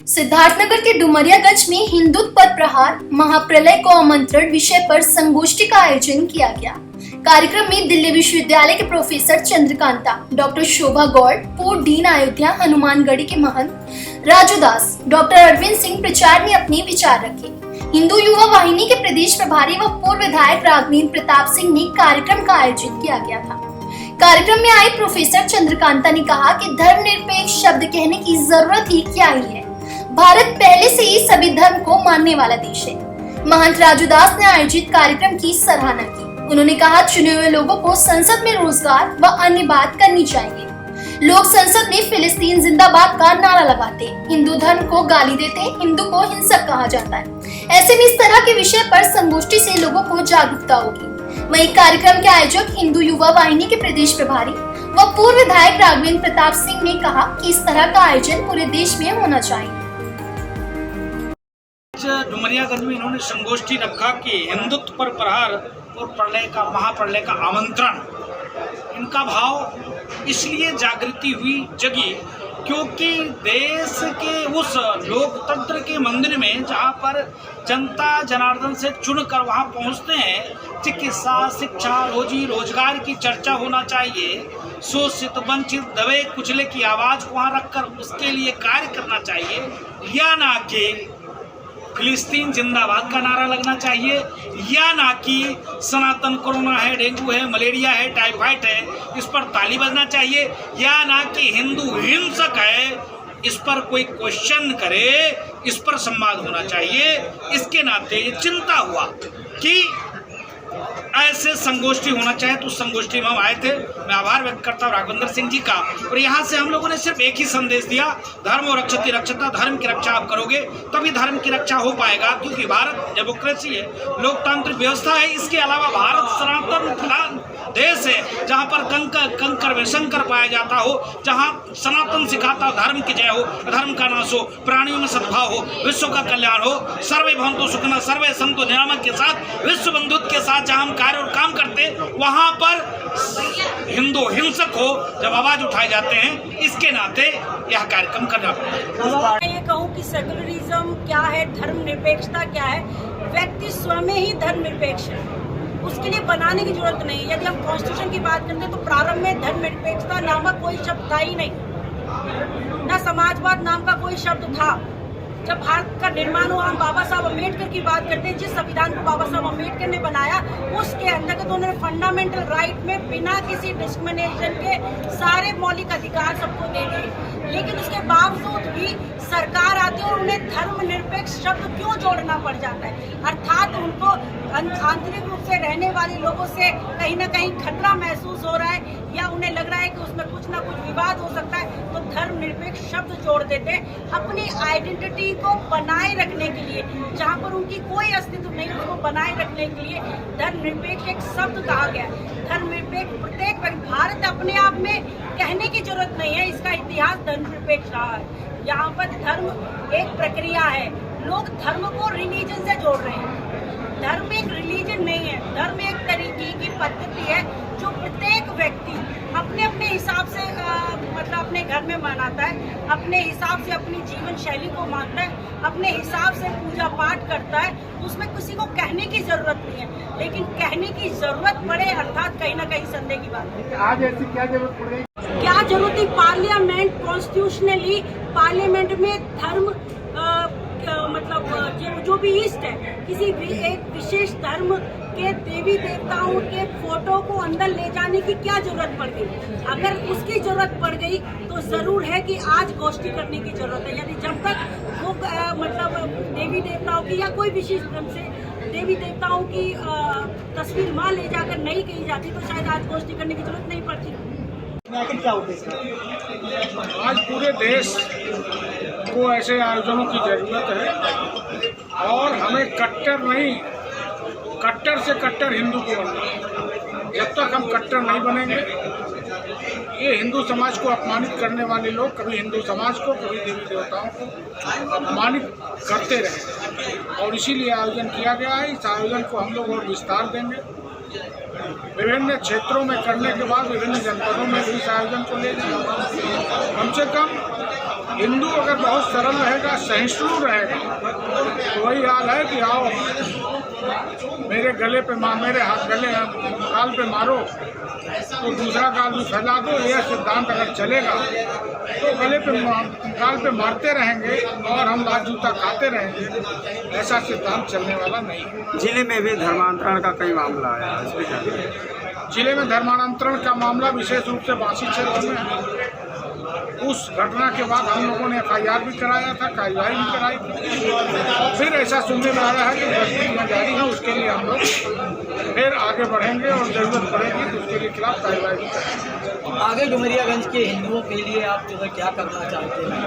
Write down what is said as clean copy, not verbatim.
सिद्धार्थनगर के डुमरियागंज में हिंदुत्व पर प्रहार महाप्रलय को आमंत्रण विषय पर संगोष्ठी का आयोजन किया गया। कार्यक्रम में दिल्ली विश्वविद्यालय के प्रोफेसर चंद्रकांता, डॉक्टर शोभा गौड़, पूर्व डीन अयोध्या हनुमानगढ़ी के महंत राजू दास, डॉक्टर अरविंद सिंह प्रचार में अपने विचार रखे। हिंदू युवा वाहिनी के प्रदेश प्रभारी व पूर्व विधायक राघवेंद्र प्रताप सिंह ने कार्यक्रम का आयोजन किया गया था। कार्यक्रम में आए प्रोफेसर चंद्रकांता ने कहा कि धर्मनिरपेक्ष शब्द कहने की जरूरत ही क्या ही है। भारत पहले से ही सभी धर्म को मानने वाला देश है। महंत राजू दास ने आयोजित कार्यक्रम की सराहना की। उन्होंने कहा, चुने हुए लोगों को संसद में रोजगार व अन्य बात करनी चाहिए। लोग संसद में फिलिस्तीन जिंदाबाद का नारा लगाते, हिंदू धर्म को गाली देते, हिंदू को हिंसक कहा जाता है। ऐसे में इस तरह के विषय पर संगोष्ठी से लोगों को जागरूकता होगी। वहीं कार्यक्रम के आयोजक हिंदू युवा वाहिनी के प्रदेश प्रभारी व पूर्व विधायक राघवेंद्र प्रताप सिंह ने कहा कि इस तरह का आयोजन पूरे देश में होना चाहिए। डुमरियागंज में इन्होंने संगोष्ठी रखा कि हिंदुत्व पर प्रहार और प्रलय का महाप्रलय का आमंत्रण। इनका भाव इसलिए जागृति हुई जगी क्योंकि देश के उस लोकतंत्र के मंदिर में जहाँ पर जनता जनार्दन से चुनकर वहाँ पहुँचते हैं, चिकित्सा, शिक्षा, रोजी रोजगार की चर्चा होना चाहिए। शोषित, वंचित, दबे कुचले की आवाज़ को वहाँ रखकर उसके लिए कार्य करना चाहिए, या ना कि फिलिस्तीन जिंदाबाद का नारा लगना चाहिए, या ना कि सनातन कोरोना है, डेंगू है, मलेरिया है, टाइफाइड है, इस पर ताली बजना चाहिए, या ना कि हिंदू हिंसक है, इस पर कोई क्वेश्चन करे, इस पर संवाद होना चाहिए। इसके नाते ये चिंता हुआ कि ऐसे संगोष्ठी होना चाहिए, तो संगोष्ठी में हम आए थे। मैं आभार व्यक्त करता हूँ राघवेंद्र सिंह जी का। और यहाँ से हम लोगों ने सिर्फ एक ही संदेश दिया, धर्म और रक्षति रक्षता, धर्म की रक्षा आप करोगे तभी धर्म की रक्षा हो पाएगा, क्योंकि भारत डेमोक्रेसी है, लोकतांत्रिक व्यवस्था है। इसके अलावा भारत सनातन देश है, जहाँ पर कंकर में शंकर पाया जाता हो, जहाँ सनातन सिखाता धर्म की जय हो, धर्म का नाश हो, प्राणियों में सद्भाव हो, विश्व का कल्याण हो, सर्वे भवन्तु सुखिनः, सर्वे सन्तु निरामय के साथ, विश्व बंधुत्व के साथ जहाँ हम कार्य और काम करते, वहाँ पर हिंदू हिंसक हो जब आवाज उठाए जाते हैं, इसके नाते यह कार्यक्रम करना पड़ता है। मैं ये कहूँ कि सेकुलरिज्म क्या है, धर्मनिरपेक्षता क्या है, व्यक्ति स्वयं ही धर्मनिरपेक्ष है, उसके लिए बनाने की जरूरत नहीं है। यदि हम कॉन्स्टिट्यूशन की बात करते हैं तो प्रारंभ में धर्मनिरपेक्षता नामक कोई शब्द था ही नहीं, न समाजवाद नाम का कोई शब्द था। जब भारत का निर्माण हुआ, हम बाबा साहब अम्बेडकर की बात करते हैं, जिस संविधान को बाबा साहब अम्बेडकर ने बनाया, उसके अंतर्गत तो उन्होंने फंडामेंटल राइट में बिना किसी डिस्क्रिमिनेशन के सारे मौलिक अधिकार सबको दे दिए। लेकिन उसके बावजूद भी सरकार आती है और उन्हें धर्मनिरपेक्ष शब्द क्यों जोड़ना पड़ जाता है? अर्थात उनको आंतरिक रूप से रहने वाले लोगों से कहीं ना कहीं खतरा महसूस हो रहा है, या उन्हें लग रहा है कि उसमें कुछ ना कुछ विवाद हो सकता है, तो धर्मनिरपेक्ष शब्द जोड़ देते हैं। अपनी आइडेंटिटी को बनाए रखने के लिए, जहाँ पर उनकी कोई अस्तित्व नहीं, उसको बनाए रखने के लिए धर्मनिरपेक्ष एक शब्द कहा गया है। धर्मनिरपेक्ष प्रत्येक व्यक्ति, भारत अपने आप में कहने की जरूरत नहीं है, इसका इतिहास धर्मनिरपेक्ष रहा है। यहाँ पर धर्म एक प्रक्रिया है, लोग धर्म को रिलीजन से जोड़ रहे हैं। धर्म एक रिलीजन नहीं है, धर्म एक तरीके की पद्धति है जो प्रत्येक व्यक्ति अपने अपने हिसाब से मतलब अपने घर में मनाता है, अपने हिसाब से अपनी जीवन शैली को मानता है, अपने हिसाब से पूजा पाठ करता है। उसमें किसी को कहने की जरूरत नहीं है, लेकिन कहने की जरूरत पड़े अर्थात कहीं ना कहीं संदेह की बात है। आज ऐसी क्या जरूरत पड़ गई? क्या जरूरत है? पार्लियामेंट कॉन्स्टिट्यूशनली पार्लियामेंट में धर्म मतलब जो भी इष्ट है, किसी भी एक विशेष धर्म के देवी देवताओं के फोटो को अंदर ले जाने की क्या जरूरत पड़ गई? अगर उसकी जरूरत पड़ गई तो जरूर है कि आज गोष्ठी करने की जरूरत है। यदि जब तक वो मतलब देवी देवताओं की या कोई विशेष धर्म से देवी देवताओं की तस्वीर वहाँ ले जाकर नहीं कही जाती, तो शायद आज गोष्ठी करने की जरूरत नहीं पड़ती। क्या उद्देश्य है? आज पूरे देश को ऐसे आयोजनों की जरूरत है और हमें कट्टर से कट्टर हिंदू को बनना है। जब तक हम कट्टर नहीं बनेंगे, ये हिंदू समाज को अपमानित करने वाले लोग कभी हिंदू समाज को, कभी देवी देवताओं को अपमानित करते रहे, और इसीलिए आयोजन किया गया है। इस आयोजन को हम लोग और विस्तार देंगे, विभिन्न क्षेत्रों में करने के बाद विभिन्न जनपदों में भी इस आयोजन को ले जाएंगे। कम से कम हिंदू अगर बहुत सरल रहेगा, सहिष्णु रहेगा, तो वही हाल है कि आओ मेरे गले पे मेरे हाथ गले गाल पे मारो तो दूसरा गाल भी फैला दो। यह सिद्धांत अगर चलेगा तो गले पे गाल पे मारते रहेंगे और हम लात जूता खाते रहेंगे। ऐसा सिद्धांत चलने वाला नहीं है। जिले में भी धर्मांतरण का कई मामला आया है, इसमें क्या कहें? जिले में धर्मांतरण का मामला विशेष रूप से बासी क्षेत्र में है। उस घटना के बाद हम लोगों ने FIR भी कराया था, कार्रवाई भी कराई थी। फिर ऐसा सुनने में आया है कि गश्तियाँ जारी हैं, उसके लिए हम लोग फिर आगे बढ़ेंगे और जरूरत पड़ेगी तो उसके लिए खिलाफ कार्रवाई भी करेंगे। आगे डुमरियागंज के हिंदुओं के लिए आप जो है क्या करना चाहते हैं?